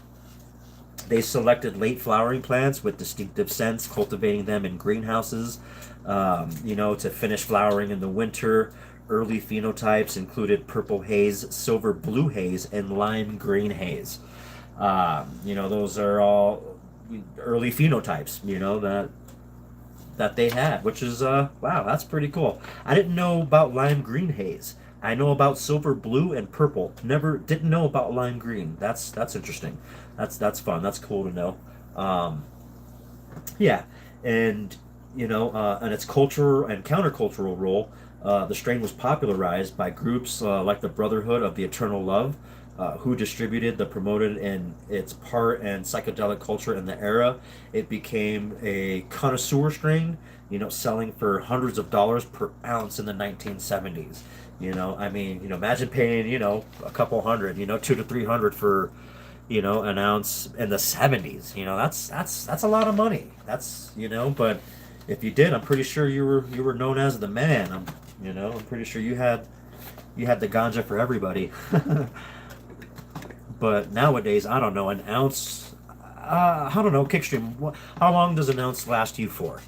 They selected late flowering plants with distinctive scents, cultivating them in greenhouses, to finish flowering in the winter. Early phenotypes included purple haze, silver blue haze, and lime green haze. Those are all early phenotypes, that they had, which is wow, that's pretty cool. I didn't know about lime green haze. I know about silver blue and purple. Never didn't know about lime green. That's interesting. That's fun. That's cool to know. Yeah, and and its culture and countercultural role. The strain was popularized by groups like the Brotherhood of the Eternal Love, who distributed the promoted and its part and psychedelic culture in the era. It became a connoisseur strain, selling for hundreds of dollars per ounce in the 1970s. I mean, imagine paying, a couple hundred, 2 to 300 for, an ounce in the 70s. That's a lot of money. But if you did, I'm pretty sure you were known as the man. I'm pretty sure you had the ganja for everybody. But nowadays, I don't know, an ounce. I don't know, Kickstream. How long does an ounce last you for?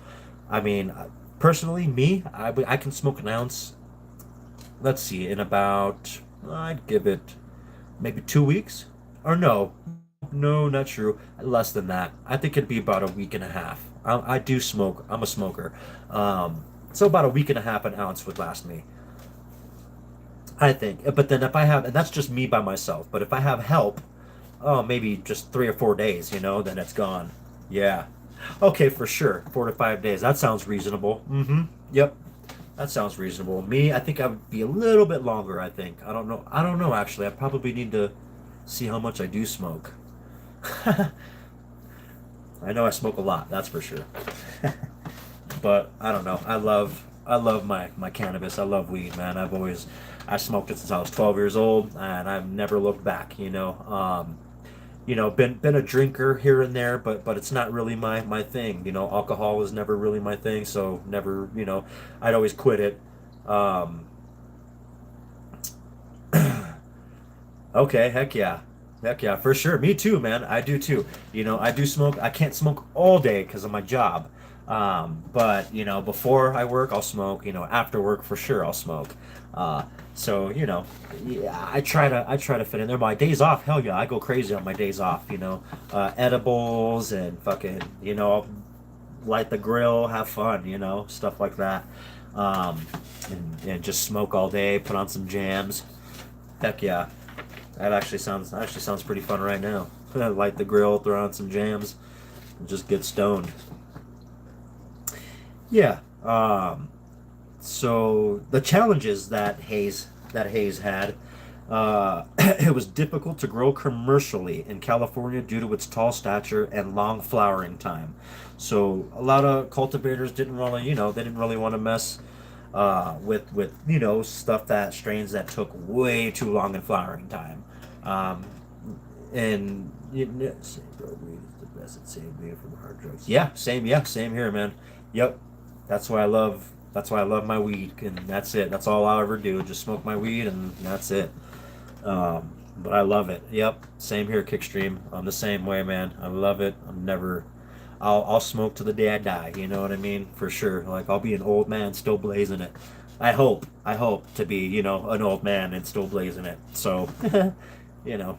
I mean, personally, me, I can smoke an ounce. Let's see, in about, I'd give it maybe 2 weeks, or no, not true. Less than that. I think it'd be about a week and a half. I do smoke. I'm a smoker. So about a week and a half, an ounce would last me. I think. But then if I have, and that's just me by myself, but if I have help, oh, maybe just 3 or 4 days, then it's gone. Yeah. Okay, for sure. 4 to 5 days. That sounds reasonable. Mm-hmm. Yep. That sounds reasonable. Me, I think I would be a little bit longer, I think. I don't know. I don't know, actually. I probably need to see how much I do smoke. I know I smoke a lot, that's for sure. But I don't know. I love my cannabis. I love weed, man. I smoked it since I was 12 years old, and I've never looked back. Been a drinker here and there, but it's not really my thing. Alcohol was never really my thing, so never. I'd always quit it. Um, okay, heck yeah, for sure. Me too, man. I do too. I do smoke. I can't smoke all day because of my job. But before I work, I'll smoke. After work, for sure, I'll smoke. Uh, so yeah, I try to fit in there. My days off, hell yeah, I go crazy on my days off. Edibles and fucking, I'll light the grill, have fun, stuff like that. Um, and just smoke all day, put on some jams. Heck yeah, that actually sounds pretty fun right now. Light the grill, throw on some jams, and just get stoned. Yeah. So the challenges that Hayes had, it was difficult to grow commercially in California due to its tall stature and long flowering time. So a lot of cultivators didn't really, they didn't really want to mess with stuff that strains that took way too long in flowering time. Um, and say, bro, weed is the best. It saved me from hard drugs. Yeah, same here, man. Yep. That's why I love my weed, and that's it. That's all I'll ever do. Just smoke my weed, and that's it. But I love it. Yep, same here, Kickstream. I'm the same way, man. I love it. I'm never. I'll smoke to the day I die. You know what I mean? For sure. Like I'll be an old man still blazing it. I hope to be an old man and still blazing it. So, you know.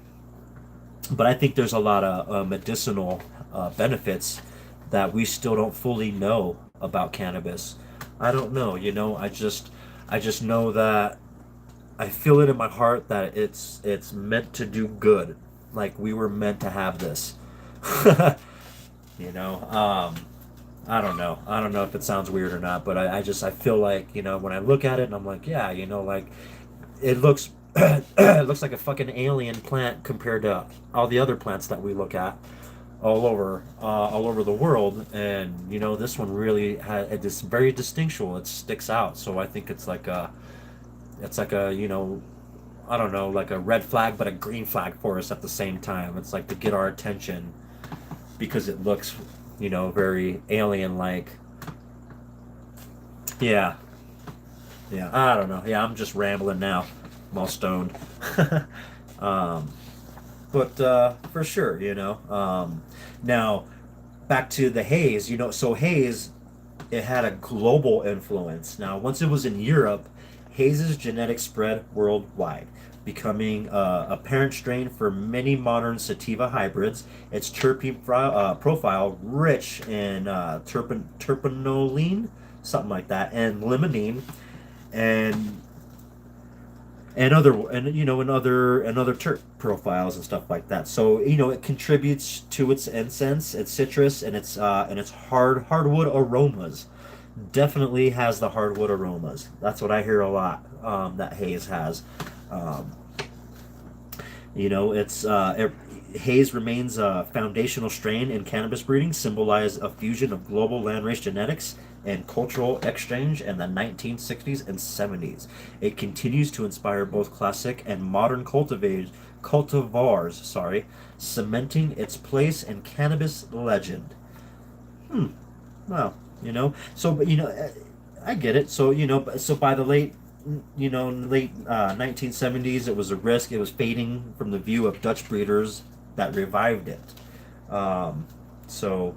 But I think there's a lot of medicinal benefits that we still don't fully know about cannabis. I don't know, I just know that I feel it in my heart that it's meant to do good. Like we were meant to have this. you know, um, I don't know. I don't know if it sounds weird or not, but I feel like, when I look at it and I'm like, yeah, like it looks it looks like a fucking alien plant compared to all the other plants that we look at all over the world, and this one really has this very distinctual. It sticks out, so I think it's like a I don't know, like a red flag but a green flag for us at the same time. It's like to get our attention because it looks very alien like. Yeah, yeah, I don't know. Yeah, I'm just rambling now. I'm all stoned. um but for sure, now back to the haze. So haze, it had a global influence. Now once it was in Europe, haze's genetics spread worldwide, becoming a parent strain for many modern sativa hybrids. Its terpene profile rich in terpenoline, something like that, and limonene, and and other terp profiles and stuff like that. So it contributes to its incense, its citrus, and its hardwood aromas. Definitely has the hardwood aromas. That's what I hear a lot. That haze has. Um, Haze remains a foundational strain in cannabis breeding, symbolized a fusion of global landrace genetics and cultural exchange in the 1960s and 70s. It continues to inspire both classic and modern cultivars, cementing its place in cannabis legend. Hmm. Well, but I get it. So so by the late 1970s, it was a risk. It was fading from the view of Dutch breeders that revived it. So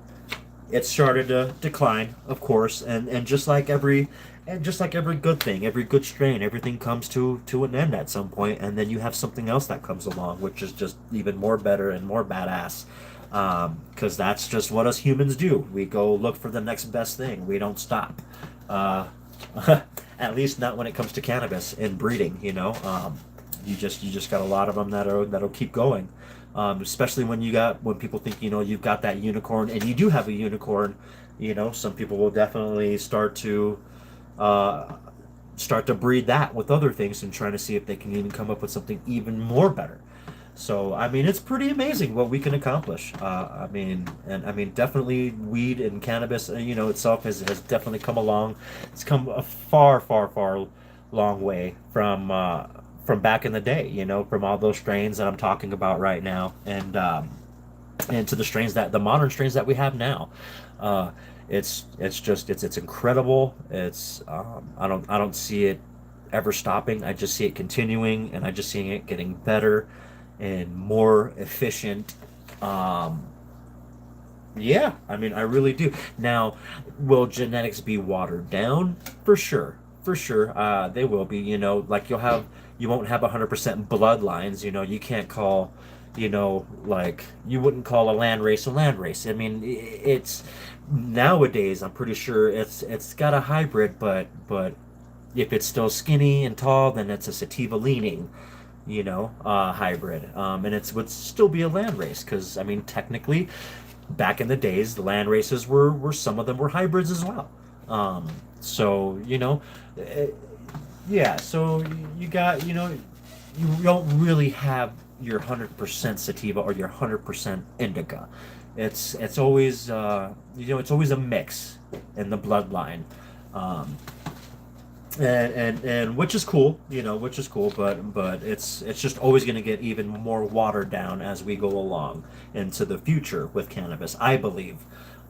it started to decline, of course, and just like every good thing, every good strain, everything comes to an end at some point, and then you have something else that comes along, which is just even more better and more badass. Because that's just what us humans do. We go look for the next best thing. We don't stop. Uh, at least not when it comes to cannabis and breeding. You just got a lot of them that'll keep going. Especially when people think you've got that unicorn, and you do have a unicorn. Some people will definitely uh, start to breed that with other things and trying to see if they can even come up with something even more better. So I mean, it's pretty amazing what we can accomplish. Definitely weed and cannabis, itself has definitely come along. It's come a far, far, far long way from back in the day. From all those strains that I'm talking about right now, and to the modern strains that we have now. Uh, it's incredible. I don't see it ever stopping. I just see it continuing, and I just seeing it getting better and more efficient. Um, yeah, I mean, I really do. Now, will genetics be watered down? For sure, for sure. They will be. Like you won't have 100% bloodlines. You can't call, like you wouldn't call a land race a land race. I mean, it's nowadays. I'm pretty sure it's got a hybrid, but if it's still skinny and tall, then it's a sativa leaning, hybrid. And it would still be a land race because, I mean, technically, back in the days, the land races were some of them were hybrids as well. So, eh, yeah, so you got, you don't really have your 100% sativa or your 100% indica. It's always, it's always a mix in the bloodline. Um, and which is cool, but it's just always going to get even more watered down as we go along into the future with cannabis, I believe.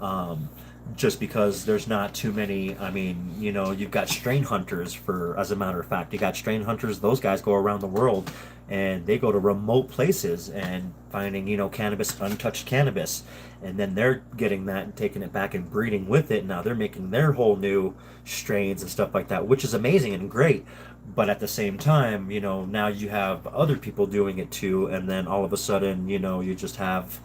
um, just because there's not too many. I mean, you've got strain hunters. For as a matter of fact, you got strain hunters. Those guys go around the world and they go to remote places and finding cannabis, untouched cannabis, and then they're getting that and taking it back and breeding with it. Now they're making their whole new strains and stuff like that, which is amazing and great. But at the same time, now you have other people doing it too, and then all of a sudden, you just have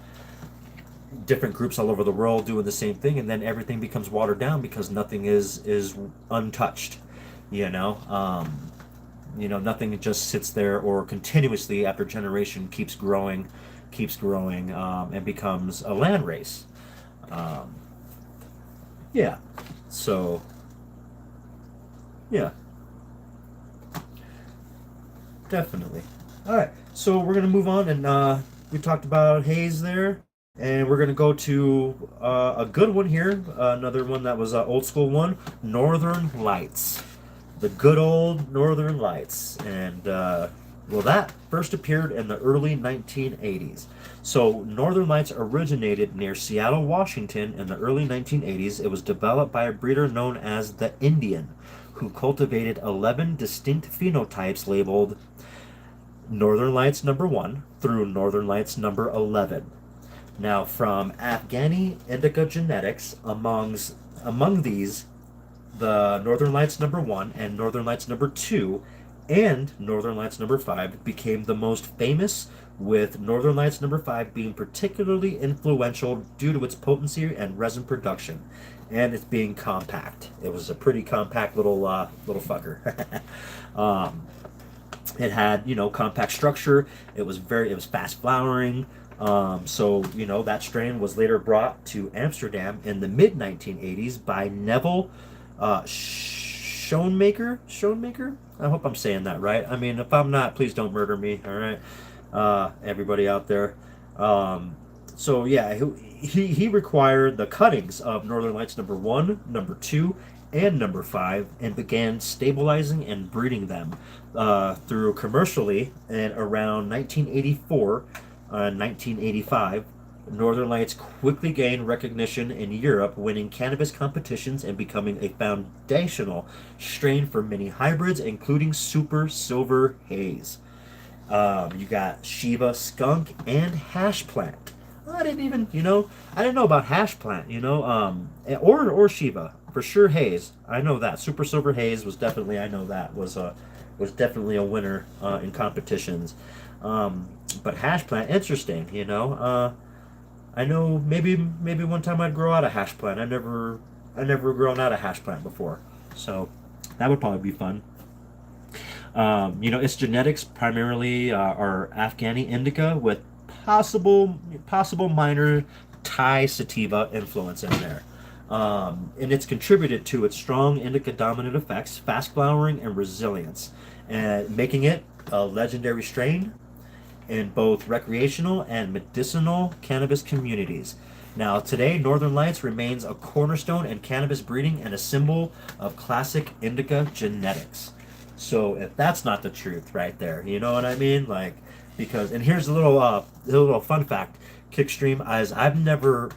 different groups all over the world doing the same thing, and then everything becomes watered down because nothing is untouched. You know, nothing just sits there or continuously after generation keeps growing, and becomes a land race. Um, yeah. So yeah, definitely. All right. So we're gonna move on, and we talked about haze there, and we're gonna go to a good one here. Another one that was an old school one, Northern Lights, the good old Northern Lights, and well, that first appeared in the early 1980s. So Northern Lights originated near Seattle, Washington, in the early 1980s. It was developed by a breeder known as the Indian, who cultivated 11 distinct phenotypes labeled Northern Lights number 1 through Northern Lights number 11. Now, from Afghani Indica Genetics, among these, the Northern Lights number 1 and Northern Lights number 2 and Northern Lights number 5 became the most famous, with Northern Lights number 5 being particularly influential due to its potency and resin production, and its being compact. It was a pretty compact little fucker. um, it had compact structure. It was fast flowering. So that strain was later brought to Amsterdam in the mid 1980s by Neville Schoenmaker. I hope I'm saying that right. I mean, if I'm not, please don't murder me. All right. everybody out there. So yeah, he required the cuttings of Northern Lights number 1, number 2, and number 5, and began stabilizing and breeding them through commercially. And around 1984, 1985, Northern Lights quickly gained recognition in Europe, winning cannabis competitions and becoming a foundational strain for many hybrids, including Super Silver Haze. You got Shiva Skunk and Hash Plant. I didn't even, I didn't know about Hash Plant, or Shiva for sure. Haze, I know that. Super Silver Haze was definitely, I know that was definitely a winner in competitions. But Hash Plant, interesting, I know maybe one time I'd grow out a hash plant. I never grown out a hash plant before, so that would probably be fun. Its genetics primarily are Afghani indica with possible minor Thai sativa influence in there. And it's contributed to its strong indica dominant effects, fast flowering, and resilience, and making it a legendary strain in both recreational and medicinal cannabis communities. Now, today, Northern Lights remains a cornerstone in cannabis breeding and a symbol of classic indica genetics. So, if that's not the truth right there, you know what I mean? Like, because, and here's a little fun fact: Kickstream, as I've never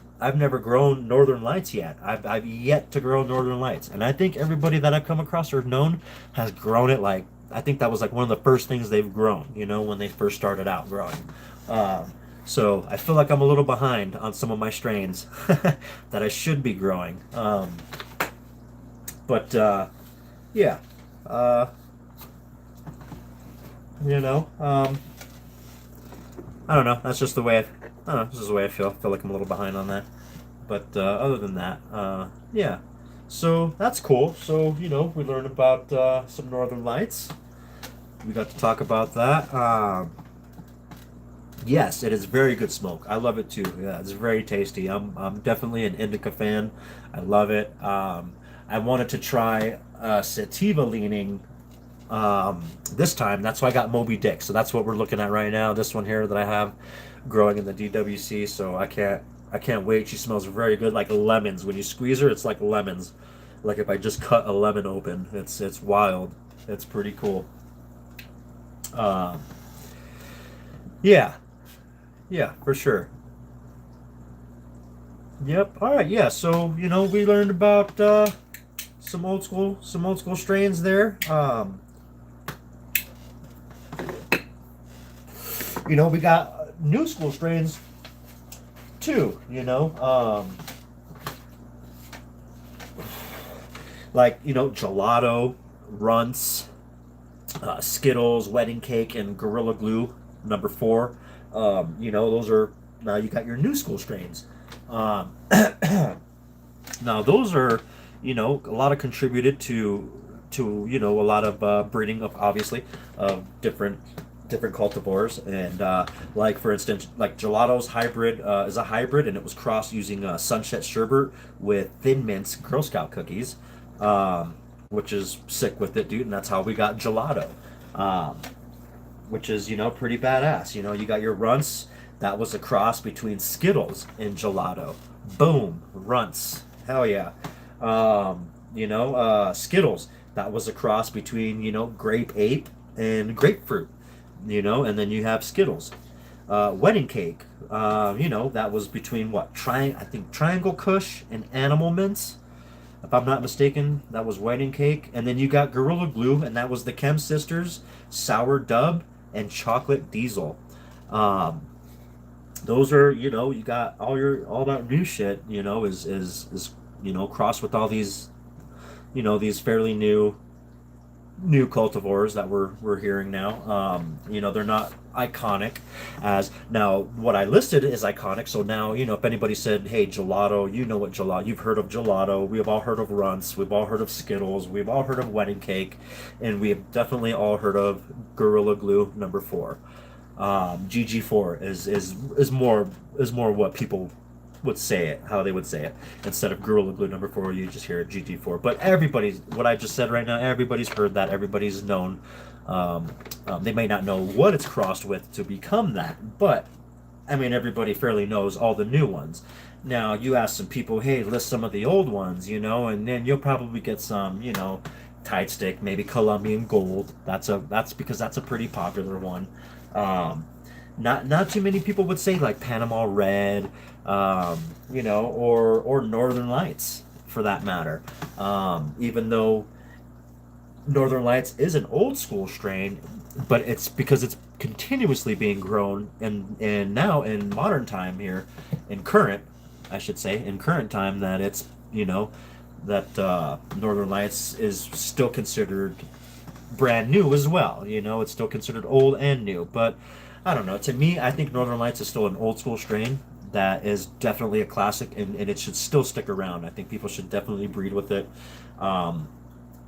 grown Northern Lights yet. I've yet to grow Northern Lights, and I think everybody that I've come across or known has grown it. Like, I think that was like one of the first things they've grown, when they first started out growing. So I feel like I'm a little behind on some of my strains that I should be growing. But yeah, you know, I don't know. That's just the way I don't know. This is the way I feel. I feel like I'm a little behind on that. But other than that, yeah. So that's cool. So we learned about some Northern Lights. We got to talk about that. Yes, it is very good smoke. I love it too. Yeah, it's very tasty. I'm definitely an indica fan. I love it. I wanted to try sativa leaning this time. That's why I got Moby Dick. So that's what we're looking at right now. This one here that I have growing in the DWC. So I can't wait. She smells very good, like lemons. When you squeeze her, it's like lemons. Like if I just cut a lemon open, it's wild. It's pretty cool. Yeah, yeah, for sure. Yep. All right. Yeah. So we learned about some old school strains there. We got new school strains too. Like gelato, runts, Skittles, wedding cake, and Gorilla Glue number 4. Those are now you got your new school strains. Um, Now those are, a lot of contributed to a lot of breeding of obviously of different cultivars, and like for instance like gelato's hybrid is a hybrid, and it was crossed using sunset sherbet with thin mints Girl Scout cookies, which is sick with it, dude, and that's how we got gelato, um, which is pretty badass. You got your runts. That was a cross between Skittles and gelato. Boom, runts, hell yeah. Skittles, that was a cross between grape ape and grapefruit, and then you have Skittles. Wedding cake, that was between what, I think Triangle Kush and Animal Mints, if I'm not mistaken. That was wedding cake, and then you got Gorilla Glue, and that was the Chem Sisters, Sour Dub, and Chocolate Diesel. Um, those are, you got all that new shit, is crossed with all these, these fairly new cultivars that we're hearing now. They're not iconic as now what I listed is iconic. So now, if anybody said, hey, gelato, what gelato, you've heard of gelato. We have all heard of runts. We've all heard of Skittles. We've all heard of wedding cake, and we have definitely all heard of Gorilla Glue number 4. GG4 is more what people would say it, how they would say it. Instead of Gorilla Glue number 4, you just hear it GT4. But everybody's, what I just said right now, everybody's heard that, everybody's known. They may not know what it's crossed with to become that, but I mean, everybody fairly knows all the new ones. Now, you ask some people, hey, list some of the old ones, and then you'll probably get some, Tide Stick, maybe Colombian Gold. That's because that's a pretty popular one. Not too many people would say like Panama Red, or Northern Lights for that matter. Even though Northern Lights is an old school strain, but it's because it's continuously being grown and now in modern time here, in current, I should say, in current time, that it's, that Northern Lights is still considered brand new as well. It's still considered old and new, but I don't know. To me, I think Northern Lights is still an old school strain that is definitely a classic, and it should still stick around. I think people should definitely breed with it.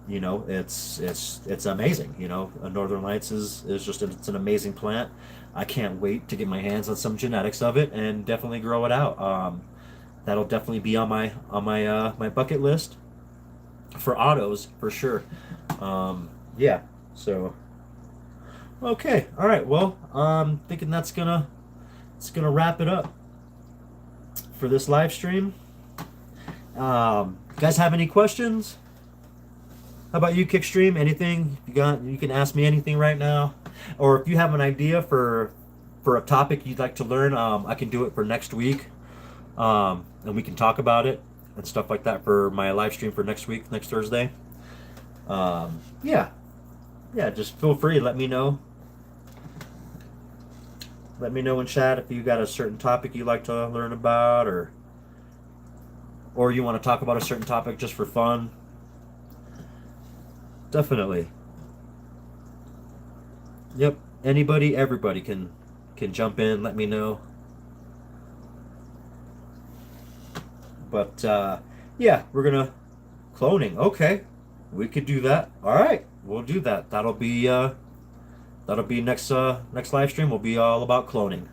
It's amazing. A Northern Lights is just it's an amazing plant. I can't wait to get my hands on some genetics of it and definitely grow it out. That'll definitely be on my bucket list for autos for sure. Yeah. So okay. All right. Well, I'm thinking it's gonna wrap it up for this live stream. Guys have any questions? How about you, Kickstream? Anything you can ask me anything right now, or if you have an idea for a topic you'd like to learn, I can do it for next week, and we can talk about it and stuff like that for my live stream for next week, next Thursday. Yeah, just feel free. Let me know. Let me know in chat if you got a certain topic you'd like to learn about, or you want to talk about a certain topic just for fun. Definitely. Yep. Anybody, everybody can jump in. Let me know. But yeah, we're gonna cloning. Okay, we could do that. All right, we'll do that. That'll be next live stream. Will be all about cloning.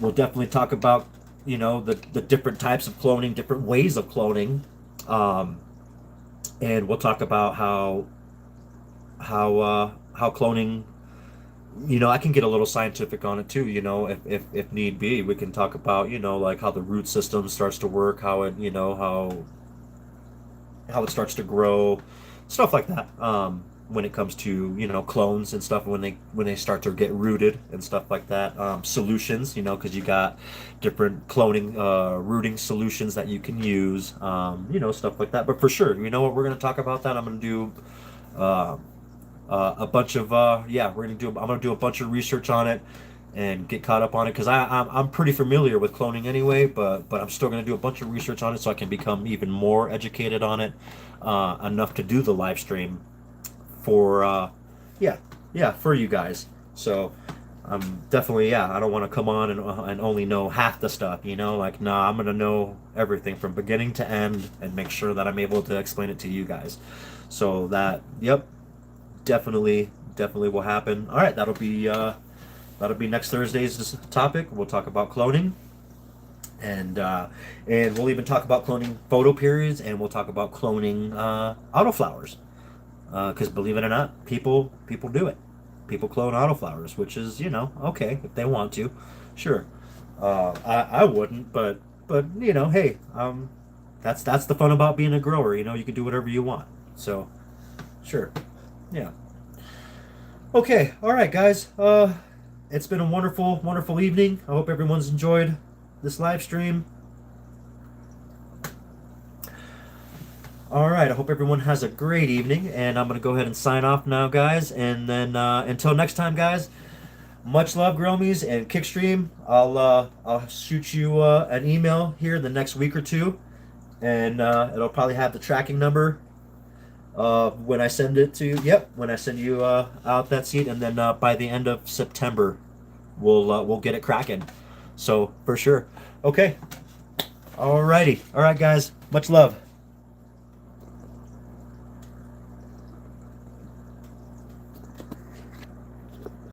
We'll definitely talk about the different types of cloning, different ways of cloning, and we'll talk about how cloning. I can get a little scientific on it too. If need be, we can talk about like how the root system starts to work, how it how it starts to grow, stuff like that. When it comes to clones and stuff, when they start to get rooted and stuff like that, solutions, because you got different cloning rooting solutions that you can use, stuff like that. But for sure, we're going to talk about that. I'm going to do a bunch of I'm going to do a bunch of research on it and get caught up on it, because I'm pretty familiar with cloning anyway, but I'm still going to do a bunch of research on it so I can become even more educated on it, enough to do the live stream for for you guys. So I'm definitely I don't want to come on and only know half the stuff, like, nah, I'm gonna know everything from beginning to end and make sure that I'm able to explain it to you guys. So that definitely will happen. All right, that'll be next Thursday's topic. We'll talk about cloning, and we'll even talk about cloning photo periods, and we'll talk about cloning autoflowers. Because believe it or not, people do it. People clone autoflowers, which is okay if they want to, sure. I wouldn't, but hey, that's the fun about being a grower. You can do whatever you want. So, sure, yeah. Okay, all right, guys. It's been a wonderful evening. I hope everyone's enjoyed this live stream. All right, I hope everyone has a great evening, and I'm going to go ahead and sign off now, guys. And then until next time, guys, much love, Gromies, and Kickstream. I'll shoot you an email here the next week or two, and it'll probably have the tracking number when I send it to you. Yep, when I send you out that seed, and then by the end of September, we'll get it cracking. So for sure. Okay. All righty. All right, guys. Much love.